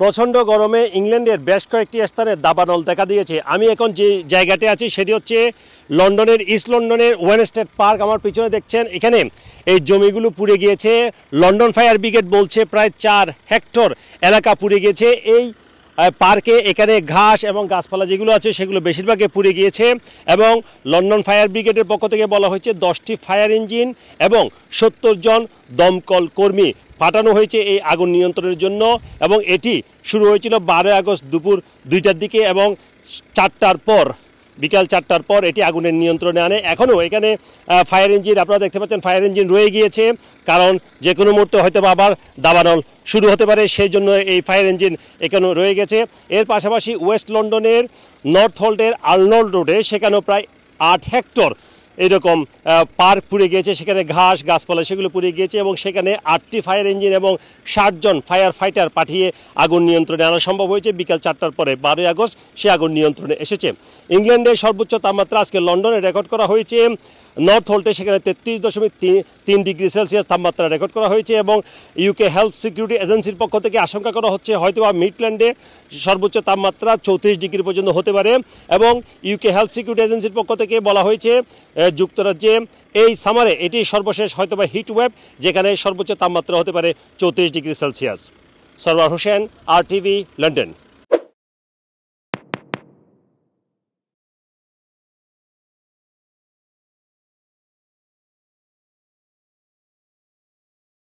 প্রচণ্ড গরমে ইংল্যান্ডের বেশ কয়েকটি স্থানে দাবানল দেখা দিয়েছে। আমি এখন যে জায়গাতে আছি সেটি হচ্ছে লন্ডনের ইস্ট লন্ডনের ওয়েনস্টেড পার্ক। আমার পিছনে দেখছেন এখানে এই জমিগুলো পুড়ে গিয়েছে। লন্ডন ফায়ার ব্রিগেড বলছে প্রায় 4 হেক্টর এলাকা পুড়ে গিয়েছে এই পার্কে। এখানে ঘাস এবং গাছপালা যেগুলো আছে সেগুলো বেশিরভাগই পুড়ে গিয়েছে এবং লন্ডন ফায়ার ব্রিগেডের পক্ষ থেকে বলা হয়েছে 10টি ফায়ার ইঞ্জিন এবং 70 জন দমকল কর্মী পাঠানো হয়েছে এই আগুন নিয়ন্ত্রণের জন্য। এবং এটি শুরু হয়েছিল 12 আগস্ট দুপুর 2টার দিকে এবং 4টার পর বিকাল 4টার পর এটি আগুনের নিয়ন্ত্রণে আনে। এখনও এখানে ফায়ার ইঞ্জিন আপনারা দেখতে পাচ্ছেন ফায়ার ইঞ্জিন রয়ে গিয়েছে, কারণ যে কোনো মুহূর্তে হয়তো আবার দাবানল শুরু হতে পারে, সেই জন্য এই ফায়ার ইঞ্জিন এখানেও রয়ে গেছে। এর পাশাপাশি ওয়েস্ট লন্ডনের নর্থ হল্টের আর্নল্ড রোডে সেখানেও প্রায় 8 হেক্টর এরকম পার্ক পুড়ে গিয়েছে, সেখানে ঘাস গাছপালা সেগুলো পুড়ে গিয়েছে এবং সেখানে 8টি ফায়ার ইঞ্জিন এবং 60 জন ফায়ার ফাইটার পাঠিয়ে আগুন নিয়ন্ত্রণে আনা সম্ভব হয়েছে। বিকাল 4টার পরে 12 আগস্ট সে আগুন নিয়ন্ত্রণে এসেছে। ইংল্যান্ডের সর্বোচ্চ তাপমাত্রা আজকে লন্ডনে রেকর্ড করা হয়েছে নর্থ হল্টে, সেখানে 33.3 ডিগ্রি সেলসিয়াস তাপমাত্রা রেকর্ড করা হয়েছে এবং ইউকে হেলথ সিকিউরিটি এজেন্সির পক্ষ থেকে আশঙ্কা করা হচ্ছে হয়তো মিডল্যান্ডে সর্বোচ্চ তাপমাত্রা 34 ডিগ্রি পর্যন্ত হতে পারে। এবং ইউকে হেলথ সিকিউরিটি এজেন্সির পক্ষ থেকে বলা হয়েছে যুক্তরাজ্যে এই সামারে এটি সর্বশেষ হয়তোবা হিট ওয়েভ, যেখানে সর্বোচ্চ তাপমাত্রা হতে পারে 34 degree Celsius. Sarwar Hossain, RTV, London.